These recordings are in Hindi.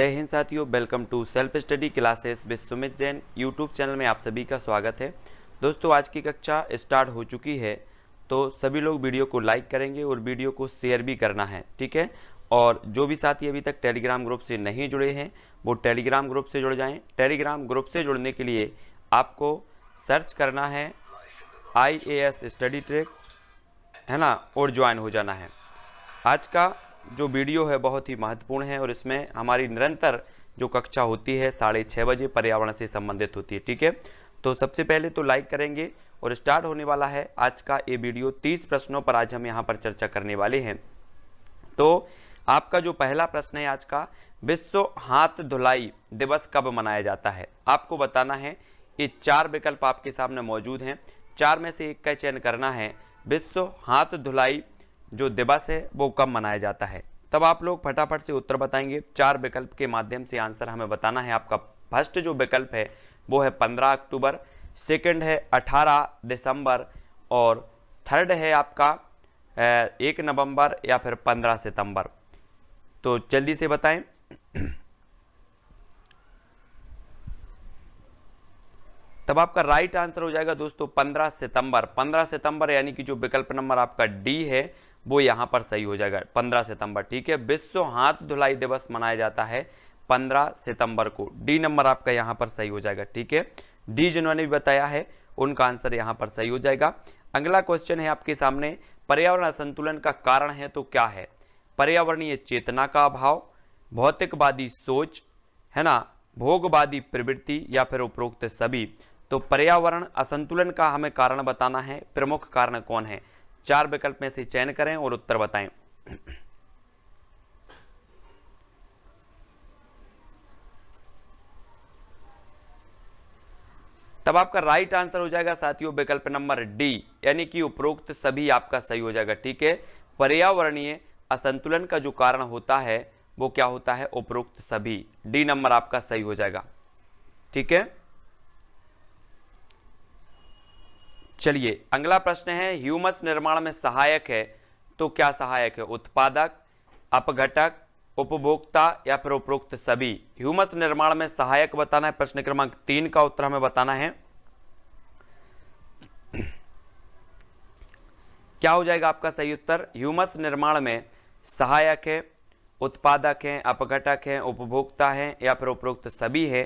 जय हिंद साथियों, welcome to self study classes with Sumit Jain YouTube channel में आप सभी का स्वागत है। दोस्तों, आज की कक्षा स्टार्ट हो चुकी है, तो सभी लोग वीडियो को लाइक करेंगे और वीडियो को शेयर भी करना है, ठीक है। और जो भी साथी अभी तक टेलीग्राम ग्रुप से नहीं जुड़े हैं वो टेलीग्राम ग्रुप से जुड़ जाएं। टेलीग्राम ग्रुप से जुड़ने के लिए आपको सर्च करना है IAS स्टडी ट्रैक, है ना, और ज्वाइन हो जाना है। आज का जो वीडियो है बहुत ही महत्वपूर्ण है और इसमें हमारी निरंतर जो कक्षा होती है 6:30 बजे पर्यावरण से संबंधित होती है, ठीक है। तो सबसे पहले तो लाइक करेंगे और स्टार्ट होने वाला है आज का ये वीडियो। 30 प्रश्नों पर आज हम यहाँ पर चर्चा करने वाले हैं। तो आपका जो पहला प्रश्न है आज का, विश्व हाथ धुलाई दिवस कब मनाया जाता है? आपको बताना है। ये 4 विकल्प आपके सामने मौजूद हैं, 4 में से एक का चयन करना है। विश्व हाथ धुलाई जो दिवस है वो कब मनाया जाता है? तब आप लोग फटाफट से उत्तर बताएंगे। 4 विकल्प के माध्यम से आंसर हमें बताना है। आपका फर्स्ट जो विकल्प है वो है 15 अक्टूबर, सेकंड है 18 दिसंबर और थर्ड है आपका 1 नवंबर या फिर 15 सितंबर। तो जल्दी से बताएं। तब आपका राइट आंसर हो जाएगा दोस्तों 15 सितंबर। 15 सितंबर यानी कि जो विकल्प नंबर आपका डी है वो यहां पर सही हो जाएगा, 15 सितंबर, ठीक है। विश्व हाथ धुलाई दिवस मनाया जाता है 15 सितंबर को। डी नंबर आपका यहां पर सही हो जाएगा, ठीक है। डी जिन्होंने भी बताया है उनका आंसर यहां पर सही हो जाएगा। अगला क्वेश्चन है आपके सामने, पर्यावरण असंतुलन का कारण है तो क्या है? पर्यावरणीय चेतना का अभाव, भौतिकवादी सोच, है ना, भोगवादी प्रवृत्ति या फिर उपरोक्त सभी। तो पर्यावरण असंतुलन का हमें कारण बताना है। प्रमुख कारण कौन है? 4 विकल्प में से चयन करें और उत्तर बताएं। तब आपका राइट आंसर हो जाएगा साथियों विकल्प नंबर डी, यानी कि उपरोक्त सभी आपका सही हो जाएगा, ठीक है। पर्यावरणीय असंतुलन का जो कारण होता है वो क्या होता है? उपरोक्त सभी। डी नंबर आपका सही हो जाएगा, ठीक है। चलिए अगला प्रश्न है, ह्यूमस निर्माण में सहायक है तो क्या सहायक है? उत्पादक, अपघटक, उपभोक्ता या फिर उपरोक्त सभी। ह्यूमस निर्माण में सहायक बताना है। प्रश्न क्रमांक 3 का उत्तर हमें बताना है। क्या हो जाएगा आपका सही उत्तर? ह्यूमस निर्माण में सहायक है, उत्पादक है, अपघटक है, उपभोक्ता है या फिर उपरोक्त सभी है।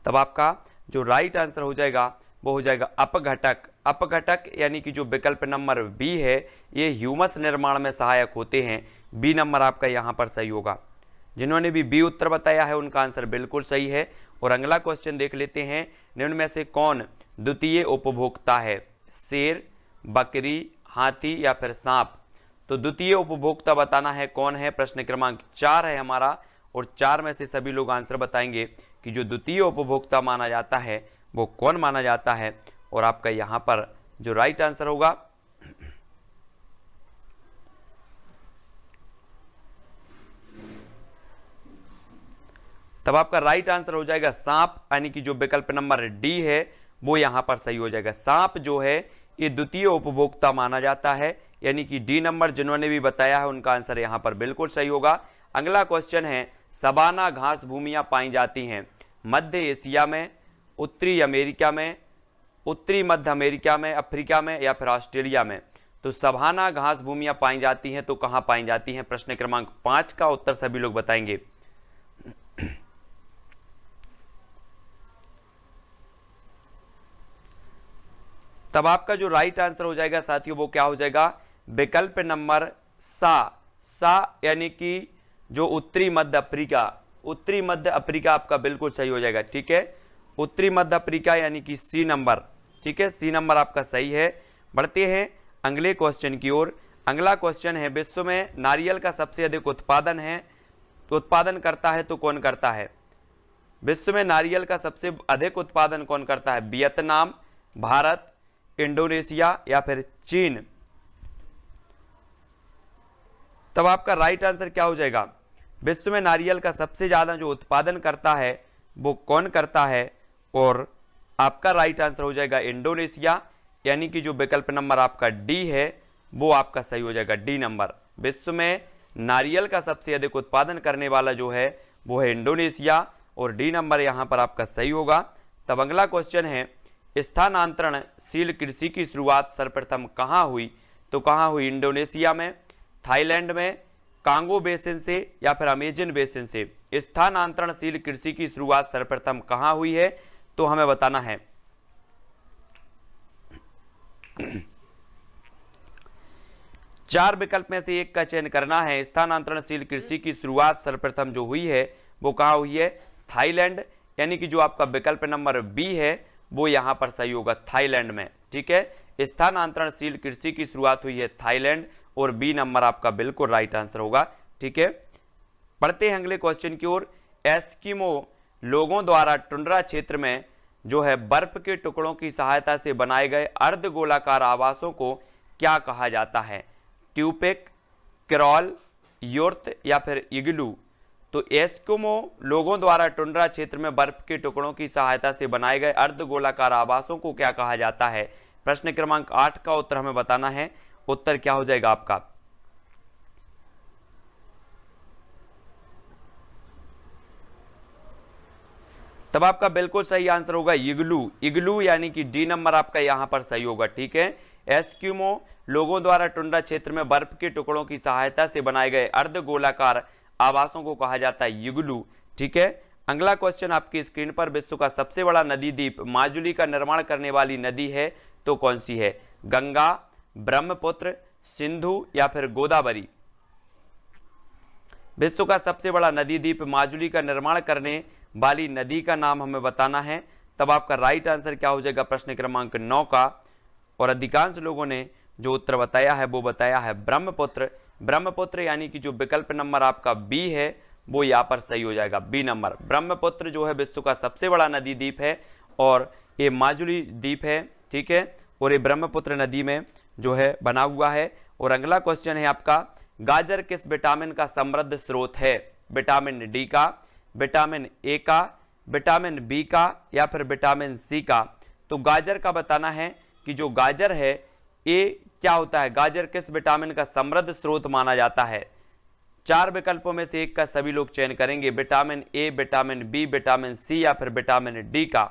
तब आपका जो राइट आंसर हो जाएगा वो हो जाएगा अपघटक। अपघटक यानी कि जो विकल्प नंबर बी है ये ह्यूमस निर्माण में सहायक होते हैं। बी नंबर आपका यहां पर सही होगा। जिन्होंने भी बी उत्तर बताया है उनका आंसर बिल्कुल सही है। और अगला क्वेश्चन देख लेते हैं, निम्न में से कौन द्वितीय उपभोक्ता है? शेर, बकरी, हाथी या फिर सांप। तो द्वितीय उपभोक्ता बताना है कौन है। प्रश्न क्रमांक 4 है हमारा और 4 में से सभी लोग आंसर बताएंगे कि जो द्वितीय उपभोक्ता माना जाता है वो कौन माना जाता है। और आपका यहां पर जो राइट आंसर होगा तब आपका राइट आंसर हो जाएगा सांप, यानी कि जो विकल्प नंबर डी है वो यहां पर सही हो जाएगा। सांप जो है ये द्वितीय उपभोक्ता माना जाता है, यानी कि डी नंबर जिन्होंने भी बताया है उनका आंसर यहां पर बिल्कुल सही होगा। अगला क्वेश्चन है, सवाना घास भूमियां पाई जाती हैं मध्य एशिया में, उत्तरी अमेरिका में, उत्तरी मध्य अमेरिका में, अफ्रीका में या फिर ऑस्ट्रेलिया में। तो सवाना घास भूमियां पाई जाती हैं तो कहां पाई जाती हैं? प्रश्न क्रमांक 5 का उत्तर सभी लोग बताएंगे। तब आपका जो राइट आंसर हो जाएगा साथियों वो क्या हो जाएगा? विकल्प नंबर सा यानी कि जो उत्तरी मध्य अफ्रीका। उत्तरी मध्य अफ्रीका आपका बिल्कुल सही हो जाएगा, ठीक है। उत्तरी मध्य अफ्रीका यानी कि सी नंबर, ठीक है। सी नंबर आपका सही है। बढ़ते हैं अगले क्वेश्चन की ओर। अगला क्वेश्चन है, विश्व में नारियल का सबसे अधिक उत्पादन है तो उत्पादन करता है तो कौन करता है? विश्व में नारियल का सबसे अधिक उत्पादन कौन करता है? वियतनाम, भारत, इंडोनेशिया या फिर चीन। तब आपका राइट आंसर क्या हो जाएगा? विश्व में नारियल का सबसे ज्यादा जो उत्पादन करता है वो कौन करता है? और आपका राइट आंसर हो जाएगा इंडोनेशिया, यानी कि जो विकल्प नंबर आपका डी है वो आपका सही हो जाएगा, डी नंबर। विश्व में नारियल का सबसे अधिक उत्पादन करने वाला जो है वो है इंडोनेशिया, और डी नंबर यहाँ पर आपका सही होगा। तब अगला क्वेश्चन है, स्थानांतरणशील कृषि की शुरुआत सर्वप्रथम कहाँ हुई? तो कहाँ हुई? इंडोनेशिया में, थाईलैंड में, कांगो बेसिन से या फिर अमेजन बेसिन से। स्थानांतरणशील कृषि की शुरुआत सर्वप्रथम कहाँ हुई है? तो हमें बताना है। चार विकल्प में से एक का चयन करना है। स्थानांतरणशील कृषि की शुरुआत सर्वप्रथम जो हुई है वो कहाँ हुई है? थाईलैंड, यानी कि जो आपका विकल्प नंबर बी है वो यहां पर सही होगा, थाईलैंड में। ठीक है, स्थानांतरणशील कृषि की शुरुआत हुई है थाईलैंड, और बी नंबर आपका बिल्कुल राइट आंसर होगा। ठीक है, पढ़ते हैं अगले क्वेश्चन की ओर। एस्किमो लोगों द्वारा टुंड्रा क्षेत्र में जो है बर्फ के टुकड़ों की सहायता से बनाए गए अर्धगोलाकार आवासों को क्या कहा जाता है? ट्यूपेक, क्रॉल, योर्त या फिर इग्लू। तो एस्किमो लोगों द्वारा टुंड्रा क्षेत्र में बर्फ के टुकड़ों की सहायता से बनाए गए अर्धगोलाकार आवासों को क्या कहा जाता है? प्रश्न क्रमांक 8 का उत्तर हमें बताना है। उत्तर क्या हो जाएगा आपका? तब आपका बिल्कुल सही आंसर होगा इग्लू। इग्लू यानी कि डी नंबर आपका यहां पर सही होगा। ठीक है, एस्किमो लोगों द्वारा टुंड्रा क्षेत्र में बर्फ के टुकड़ों की सहायता से बनाए गए अर्धगोलाकार आवासों को कहा जाता है इग्लू। ठीक है, अगला क्वेश्चन आपकी स्क्रीन पर, विश्व का सबसे बड़ा नदी द्वीप माजुली का निर्माण करने वाली नदी है तो कौन सी है? गंगा, ब्रह्मपुत्र, सिंधु या फिर गोदावरी। विश्व का सबसे बड़ा नदी द्वीप माजुली का निर्माण करने वाली नदी का नाम हमें बताना है। तब आपका राइट आंसर क्या हो जाएगा? प्रश्न क्रमांक 9 का, और अधिकांश लोगों ने जो उत्तर बताया है वो बताया है ब्रह्मपुत्र। ब्रह्मपुत्र यानी कि जो विकल्प नंबर आपका बी है वो यहाँ पर सही हो जाएगा, बी नंबर। ब्रह्मपुत्र जो है विश्व का सबसे बड़ा नदी द्वीप है, और ये माजुली द्वीप है। ठीक है, और ये ब्रह्मपुत्र नदी में जो है बना हुआ है। और अगला क्वेश्चन है आपका, गाजर किस विटामिन का समृद्ध स्रोत है? विटामिन डी का, विटामिन ए का, विटामिन बी का या फिर विटामिन सी का। तो गाजर का बताना है कि जो गाजर है ये क्या होता है? गाजर किस विटामिन का समृद्ध स्रोत माना जाता है? चार विकल्पों में से एक का सभी लोग चयन करेंगे, vitamin A, vitamin B, vitamin C या फिर विटामिन डी का।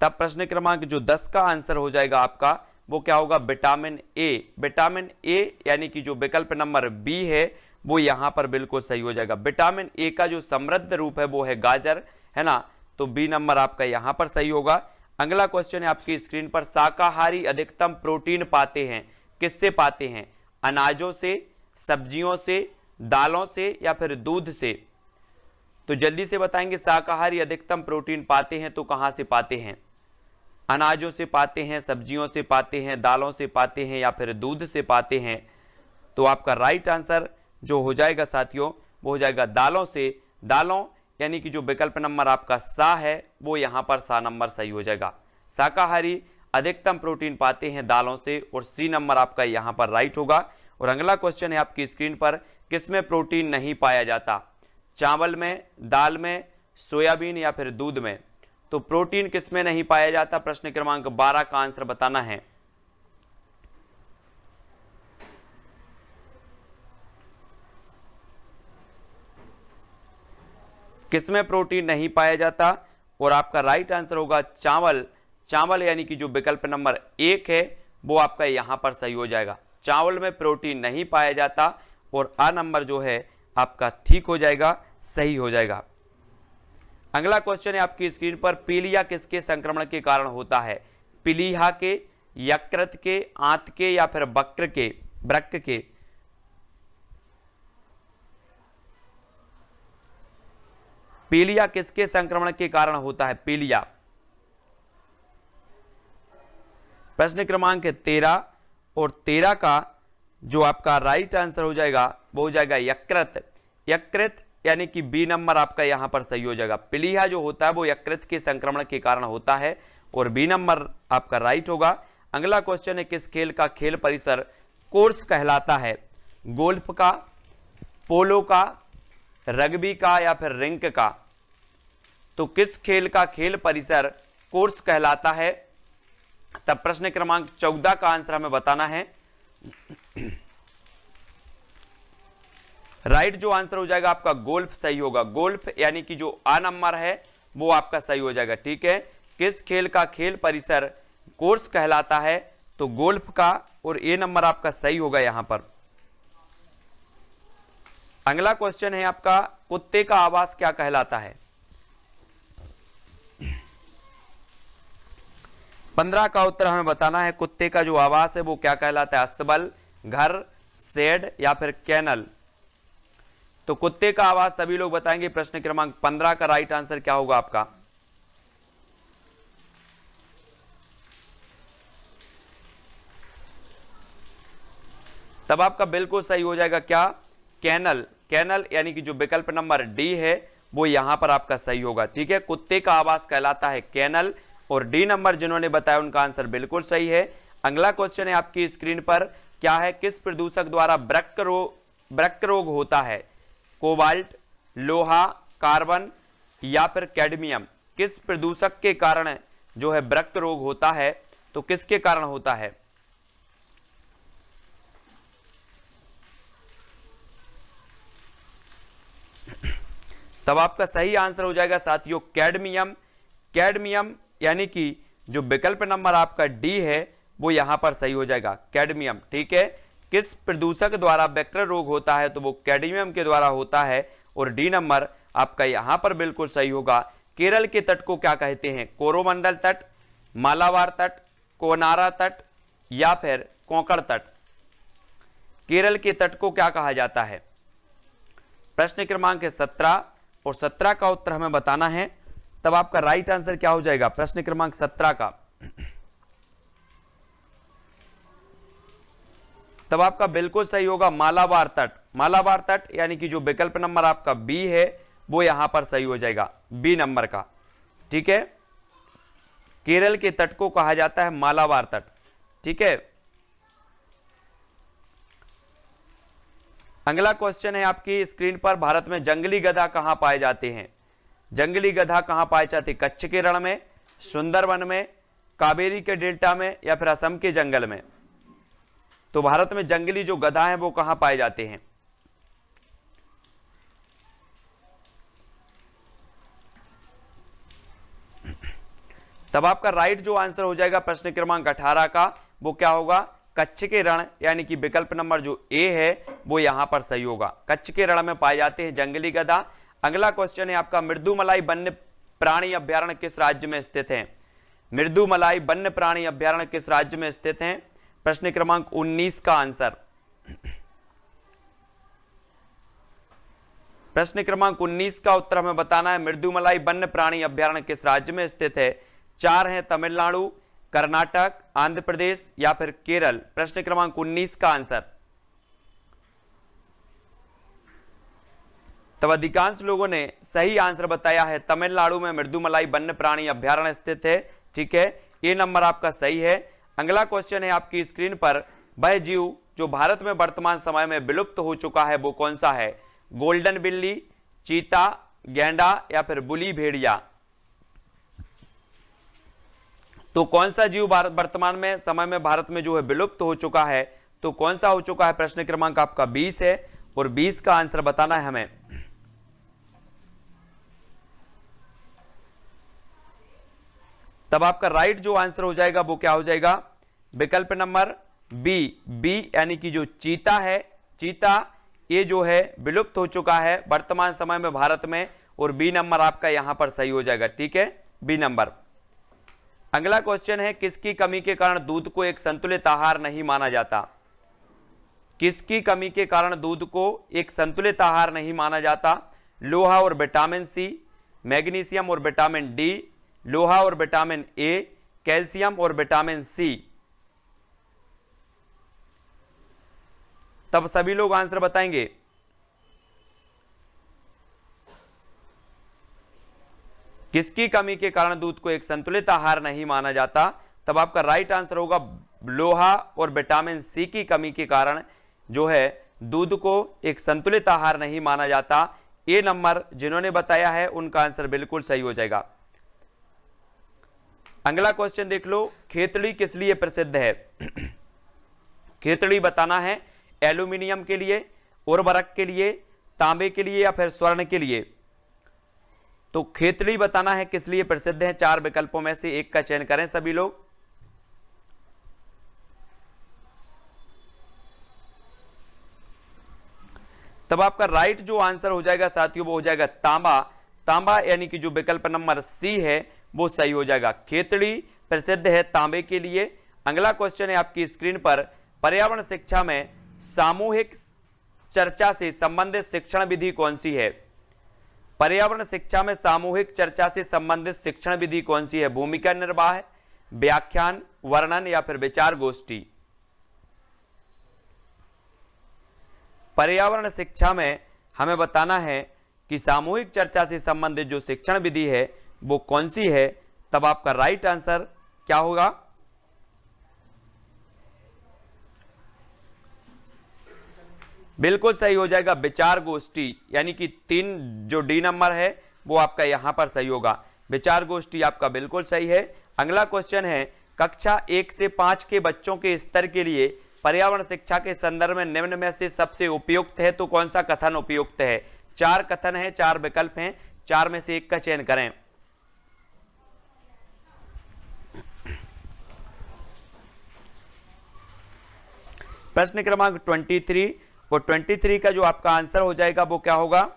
तब प्रश्न क्रमांक जो 10 का आंसर हो जाएगा आपका वो क्या होगा? Vitamin A. विटामिन ए यानी कि जो विकल्प नंबर बी है वो यहां पर बिल्कुल सही हो जाएगा। विटामिन ए का जो समृद्ध रूप है वो है गाजर, है ना? तो बी नंबर आपका यहां पर सही होगा। अगला क्वेश्चन है आपकी स्क्रीन पर, शाकाहारी अधिकतम प्रोटीन पाते हैं किससे पाते हैं? अनाजों से, सब्जियों से, दालों से या फिर दूध से। तो जल्दी से बताएंगे, शाकाहारी अधिकतम प्रोटीन पाते हैं तो कहां से पाते हैं? अनाजों से पाते हैं, सब्जियों से पाते हैं, दालों से पाते हैं या फिर दूध से पाते हैं। तो आपका राइट आंसर जो हो जाएगा साथियों वो हो जाएगा दालों से। दालों यानी कि जो विकल्प नंबर आपका सा है वो यहां पर सा नंबर सही हो जाएगा। शाकाहारी अधिकतम प्रोटीन पाते हैं दालों से, और सी नंबर आपका यहां पर राइट होगा। और अगला क्वेश्चन है आपकी स्क्रीन पर, किसमें प्रोटीन नहीं पाया जाता? चावल में, दाल में, सोयाबीन या फिर दूध में। तो प्रोटीन किसमें नहीं पाया जाता? प्रश्न क्रमांक 12 का आंसर बताना है। किसमें प्रोटीन नहीं पाया जाता? और आपका राइट आंसर होगा चावल। चावल यानी कि जो विकल्प नंबर 1 है वो आपका यहां पर सही हो जाएगा। चावल में प्रोटीन नहीं पाया जाता, और आ नंबर जो है आपका ठीक हो जाएगा, सही हो जाएगा। अगला क्वेश्चन है आपकी स्क्रीन पर, पीलिया किसके संक्रमण के कारण होता है? पीलिया के, यकृत के, आंत के या फिर वृक्क के। पीलिया किसके संक्रमण के कारण होता है? पीलिया। प्रश्न क्रमांक 13, और 13 का जो आपका राइट आंसर हो जाएगा वो हो जाएगा यकृत। यकृत यानी कि बी नंबर आपका यहां पर सही हो जाएगा। पीलिया जो होता है वो यकृत के संक्रमण के कारण होता है, और बी नंबर आपका राइट होगा। अगला क्वेश्चन है, किस खेल का खेल परिसर कोर्स कहलाता है? गोल्फ का, पोलो का, रग्बी का या फिर रिंक का। तो किस खेल का खेल परिसर कोर्स कहलाता है? तब प्रश्न क्रमांक 14 का आंसर हमें बताना है। राइट जो आंसर हो जाएगा आपका गोल्फ सही होगा। गोल्फ यानी कि जो आ नंबर है वो आपका सही हो जाएगा। ठीक है, किस खेल का खेल परिसर कोर्स कहलाता है? तो गोल्फ का, और ए नंबर आपका सही होगा यहां पर। अगला क्वेश्चन है आपका, कुत्ते का आवास क्या कहलाता है? 15 का उत्तर हमें बताना है। कुत्ते का जो आवास है वो क्या कहलाता है? अस्तबल, घर, शेड या फिर कैनल? तो कुत्ते का आवाज सभी लोग बताएंगे। प्रश्न क्रमांक 15 का राइट आंसर क्या होगा आपका? तब आपका बिल्कुल सही हो जाएगा क्या? कैनल। कैनल यानी कि जो विकल्प नंबर डी है वो यहां पर आपका सही होगा। ठीक है, कुत्ते का आवास कहलाता है कैनल, और डी नंबर जिन्होंने बताया उनका आंसर बिल्कुल सही है। अगला क्वेश्चन है आपकी स्क्रीन पर, क्या है? किस प्रदूषक द्वारा वृक्क रोग होता है? कोबाल्ट, लोहा, कार्बन या फिर कैडमियम? किस प्रदूषक के कारण जो है वृक्क रोग होता है? तो किसके कारण होता है? तब आपका सही आंसर हो जाएगा साथियों कैडमियम। कैडमियम यानी कि जो विकल्प नंबर आपका डी है वो यहां पर सही हो जाएगा, कैडमियम। ठीक है, किस प्रदूषक द्वारा वृक्क रोग होता है? तो वो कैडमियम के द्वारा होता है, और डी नंबर आपका यहां पर बिल्कुल सही होगा। केरल के तट को क्या कहते हैं? कोरोमंडल तट, मालाबार तट, कोनारा तट या फिर कोंकण तट? केरल के तट को क्या कहा जाता है? प्रश्न क्रमांक 17, और 17 का उत्तर हमें बताना है। तब आपका राइट आंसर क्या हो जाएगा प्रश्न क्रमांक 17 का? तब आपका बिल्कुल सही होगा मालाबार तट। मालाबार तट यानी कि जो विकल्प नंबर आपका बी है वो यहां पर सही हो जाएगा, बी नंबर का। ठीक है, केरल के तट को कहा जाता है मालाबार तट। ठीक है, अगला क्वेश्चन है आपकी स्क्रीन पर, भारत में जंगली गधा कहां पाए जाते हैं? जंगली गधा कहां पाए जाते हैं? कच्छ के रण में, सुंदरवन में, कावेरी के डेल्टा में या फिर असम के जंगल में? तो भारत में जंगली जो गधा है वो कहां पाए जाते हैं? तब आपका राइट जो आंसर हो जाएगा प्रश्न क्रमांक 18 का वो क्या होगा? कच्छ के रण, यानी कि विकल्प नंबर जो ए है वो यहां पर सही होगा। कच्छ के रण में पाए जाते हैं जंगली गधा। अगला क्वेश्चन है आपका, मृदुमलाई वन्य प्राणी अभ्यारण्य किस राज्य में स्थित है? मृदुमलाई वन्य प्राणी अभ्यारण्य किस राज्य में स्थित है? प्रश्न क्रमांक 19 का आंसर। प्रश्न क्रमांक 19 का उत्तर हमें बताना है, मृदुमलाई वन्य प्राणी अभ्यारण्य किस राज्य में स्थित है? 4 है तमिलनाडु, कर्नाटक, आंध्र प्रदेश या फिर केरल? प्रश्न क्रमांक 19 का आंसर। तब अधिकांश लोगों ने सही आंसर बताया है, तमिलनाडु में मृदुमलाई वन्य प्राणी अभ्यारण्य स्थित है। ठीक है, ये नंबर आपका सही है। अगला क्वेश्चन है आपकी स्क्रीन पर, वह जीव जो भारत में वर्तमान समय में विलुप्त हो चुका है वो कौन सा है? गोल्डन बिल्ली, चीता, गैंडा या फिर बुली भेड़िया? तो कौन सा जीव वर्तमान में समय में भारत में जो है विलुप्त हो चुका है? तो कौन सा हो चुका है? प्रश्न क्रमांक आपका 20 है, और 20 का आंसर बताना है हमें। तब आपका राइट जो आंसर हो जाएगा वो क्या हो जाएगा? विकल्प नंबर बी, बी यानी कि जो चीता है, चीता ये जो है विलुप्त हो चुका है वर्तमान समय में भारत में, और बी नंबर आपका यहां पर सही हो जाएगा। ठीक है, बी नंबर। अगला क्वेश्चन है, किसकी कमी के कारण दूध को एक संतुलित आहार नहीं माना जाता? किसकी कमी के कारण दूध को एक संतुलित आहार नहीं माना जाता? लोहा और विटामिन सी, मैग्नीशियम और विटामिन डी, लोहा और विटामिन ए, कैल्शियम और विटामिन सी? तब सभी लोग आंसर बताएंगे। किसकी कमी के कारण दूध को एक संतुलित आहार नहीं माना जाता? तब आपका राइट आंसर होगा लोहा और विटामिन सी की कमी के कारण जो है दूध को एक संतुलित आहार नहीं माना जाता। ए नंबर जिन्होंने बताया है उनका आंसर बिल्कुल सही हो जाएगा। अगला क्वेश्चन देख लो, खेतड़ी किस लिए प्रसिद्ध है? खेतड़ी बताना है, एल्यूमिनियम के लिए, उर्वरक के लिए, तांबे के लिए या फिर स्वर्ण के लिए? तो खेतड़ी बताना है किस लिए प्रसिद्ध है। 4 विकल्पों में से एक का चयन करें सभी लोग। तब आपका राइट जो आंसर हो जाएगा साथियों वो हो जाएगा तांबा। तांबा यानी कि जो विकल्प नंबर सी है वो सही हो जाएगा। खेतड़ी प्रसिद्ध है तांबे के लिए। अगला क्वेश्चन है आपकी स्क्रीन पर, पर्यावरण शिक्षा में सामूहिक चर्चा से संबंधित शिक्षण विधि कौन सी है? पर्यावरण शिक्षा में सामूहिक चर्चा से संबंधित शिक्षण विधि कौन सी है? भूमिका निर्वाह, व्याख्यान, वर्णन या फिर विचार गोष्ठी? पर्यावरण शिक्षा में हमें बताना है कि सामूहिक चर्चा से संबंधित जो शिक्षण विधि है वो कौन सी है। तब आपका राइट आंसर क्या होगा? बिल्कुल सही हो जाएगा विचार गोष्ठी, यानी कि 3 जो डी नंबर है वो आपका यहां पर सही होगा। विचार गोष्ठी आपका बिल्कुल सही है। अगला क्वेश्चन है, कक्षा 1 से 5 के बच्चों के स्तर के लिए पर्यावरण शिक्षा के संदर्भ में निम्न में से सबसे उपयुक्त है। तो कौन सा कथन उपयुक्त है? 4 कथन है, 4 विकल्प हैं, 4 में से एक का चयन करें। प्रश्न क्रमांक 23 और 23 का जो आपका आंसर हो जाएगा वो क्या होगा?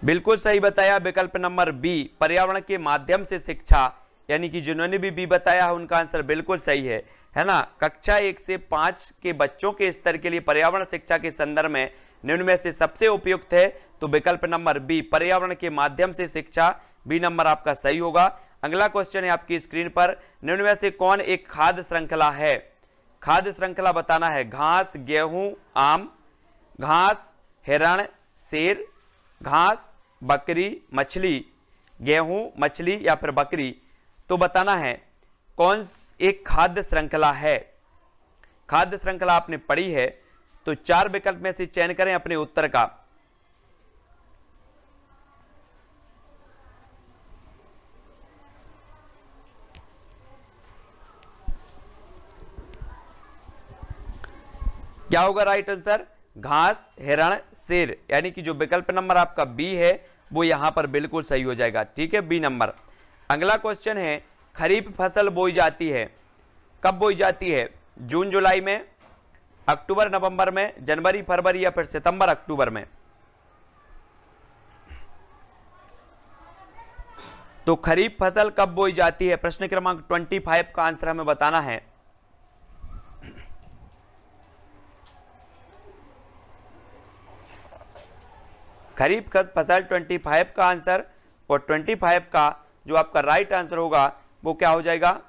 बिल्कुल सही बताया, विकल्प नंबर बी, पर्यावरण के माध्यम से शिक्षा, यानी कि जिन्होंने भी बी बताया है उनका आंसर बिल्कुल सही है ना। कक्षा 1 से 5 के बच्चों के स्तर के लिए पर्यावरण शिक्षा के संदर्भ में निम्न में से सबसे उपयुक्त है। तो विकल्प नंबर बी, पर्यावरण के माध्यम से शिक्षा, बी नंबर आपका सही होगा। अगला क्वेश्चन है आपकी स्क्रीन पर, निम्न में से कौन एक खाद्य श्रृंखला है? खाद्य श्रृंखला बताना है। घास, गेहूं, आम, घास, हिरण, शेर, घास, बकरी, मछली, गेहूं, मछली या फिर बकरी? तो बताना है कौन एक खाद्य श्रृंखला है। खाद्य श्रृंखला आपने पढ़ी है, तो 4 विकल्प में से चयन करें अपने उत्तर का। क्या होगा राइट आंसर? घास, हिरण, शेर, यानी कि जो विकल्प नंबर आपका बी है वो यहां पर बिल्कुल सही हो जाएगा। ठीक है, बी नंबर। अगला क्वेश्चन है, खरीफ फसल बोई जाती है, कब बोई जाती है? जून जुलाई में, अक्टूबर नवंबर में, जनवरी फरवरी या फिर सितंबर अक्टूबर में? तो खरीफ फसल कब बोई जाती है? प्रश्न क्रमांक 25 का आंसर हमें बताना है। खरीफ फसल 25 का आंसर, और 25 का जो आपका राइट आंसर होगा वो क्या हो जाएगा?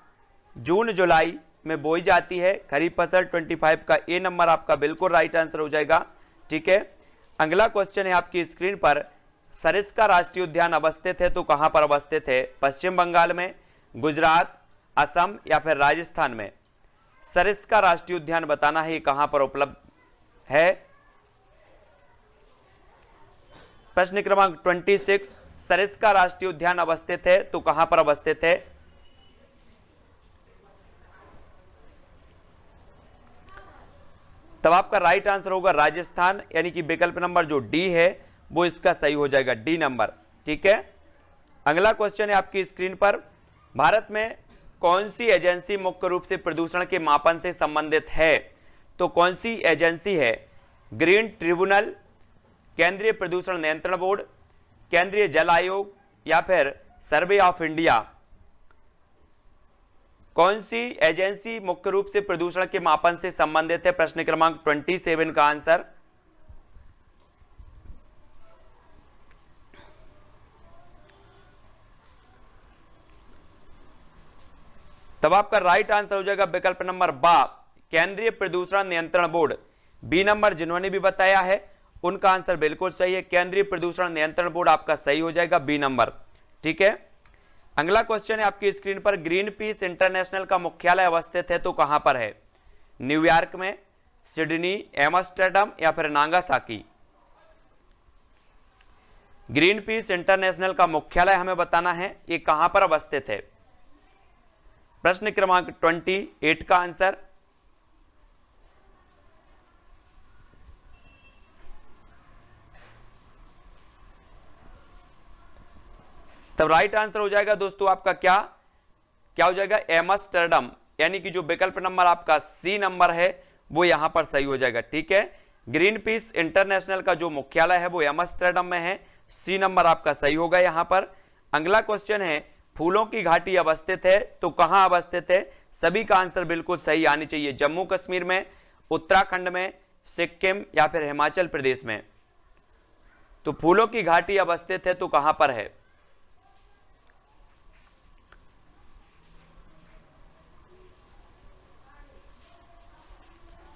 जून जुलाई में बोई जाती है खरीफ फसल। 25 का ए नंबर आपका बिल्कुल राइट आंसर हो जाएगा। ठीक है, अगला क्वेश्चन है आपकी स्क्रीन पर, सरिस्का राष्ट्रीय उद्यान अवस्थित है तो कहां पर अवस्थित है? पश्चिम बंगाल में, गुजरात, असम या फिर राजस्थान में? सरिस्का राष्ट्रीय उद्यान बताना है कहां पर उपलब्ध है। प्रश्न क्रमांक 26, सरिस्का राष्ट्रीय उद्यान अवस्थित है तो कहां पर अवस्थित है? तब आपका राइट आंसर होगा राजस्थान, यानी कि विकल्प नंबर जो डी है वो इसका सही हो जाएगा, डी नंबर। ठीक है, अगला क्वेश्चन है आपकी स्क्रीन पर, भारत में कौन सी एजेंसी मुख्य रूप से प्रदूषण के मापन से संबंधित है? तो कौन सी एजेंसी है? ग्रीन ट्रिब्यूनल, केंद्रीय प्रदूषण नियंत्रण बोर्ड, केंद्रीय जल आयोग या फिर सर्वे ऑफ इंडिया? कौन सी एजेंसी मुख्य रूप से प्रदूषण के मापन से संबंधित है? प्रश्न क्रमांक 27 का आंसर। तब आपका राइट आंसर हो जाएगा विकल्प नंबर बा, केंद्रीय प्रदूषण नियंत्रण बोर्ड। बी नंबर जिन्होंने भी बताया है उनका आंसर बिल्कुल सही है, केंद्रीय प्रदूषण नियंत्रण बोर्ड आपका सही हो जाएगा, बी नंबर। ठीक है, अगला क्वेश्चन है आपकी स्क्रीन पर, ग्रीन पीस इंटरनेशनल का मुख्यालय अवस्थित है तो कहां पर है? न्यूयॉर्क में, सिडनी, एम्स्टर्डम या फिर नागासाकी? ग्रीन पीस इंटरनेशनल का मुख्यालय हमें बताना है ये कहां पर अवस्थित है। प्रश्न क्रमांक 28 का आंसर। तब राइट आंसर हो जाएगा दोस्तों आपका क्या हो जाएगा, एम्स्टर्डम, यानी कि जो विकल्प नंबर आपका सी नंबर है वो यहां पर सही हो जाएगा। ठीक है, ग्रीन पीस इंटरनेशनल का जो मुख्यालय है वो एम्स्टर्डम में है, सी नंबर आपका सही होगा यहां पर। अगला क्वेश्चन है, फूलों की घाटी अवस्थित है तो कहां अवस्थित है? सभी का आंसर बिल्कुल सही आनी चाहिए। जम्मू कश्मीर में, उत्तराखंड में, सिक्किम या फिर हिमाचल प्रदेश में। तो फूलों की घाटी अवस्थित है तो कहां पर है?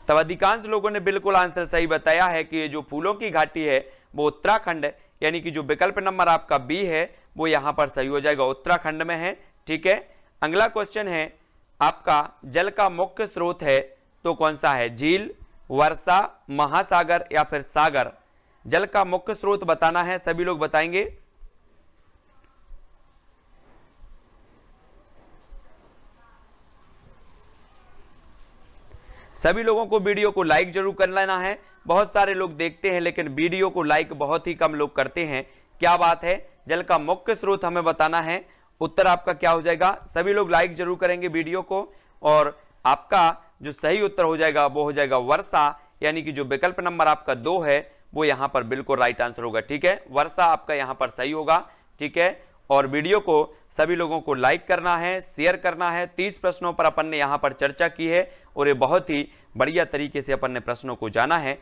तब अधिकांश लोगों ने बिल्कुल आंसर सही बताया है कि ये जो फूलों की घाटी है वो उत्तराखंड, यानी कि जो विकल्प नंबर आपका बी है वो यहां पर सही हो जाएगा, उत्तराखंड में है। ठीक है, अगला क्वेश्चन है, आपका जल का मुख्य स्रोत है तो कौन सा है? झील, वर्षा, महासागर या फिर सागर? जल का मुख्य स्रोत बताना है, सभी लोग बताएंगे। सभी लोगों को वीडियो को लाइक जरूर कर लेना है। बहुत सारे लोग देखते हैं लेकिन वीडियो को लाइक बहुत ही कम लोग करते हैं, क्या बात है? जल का मुख्य स्रोत हमें बताना है, उत्तर आपका क्या हो जाएगा? सभी लोग लाइक जरूर करेंगे वीडियो को, और आपका जो सही उत्तर हो जाएगा वो हो जाएगा वर्षा, यानी कि जो विकल्प नंबर आपका 2 है वो यहां पर बिल्कुल राइट आंसर होगा। ठीक है, वर्षा आपका यहां पर सही होगा। ठीक है, और वीडियो को सभी लोगों को लाइक करना है, शेयर करना है। 30 प्रश्नों पर अपन ने यहां पर चर्चा की है और ये बहुत ही बढ़िया तरीके से अपन ने प्रश्नों को जाना है।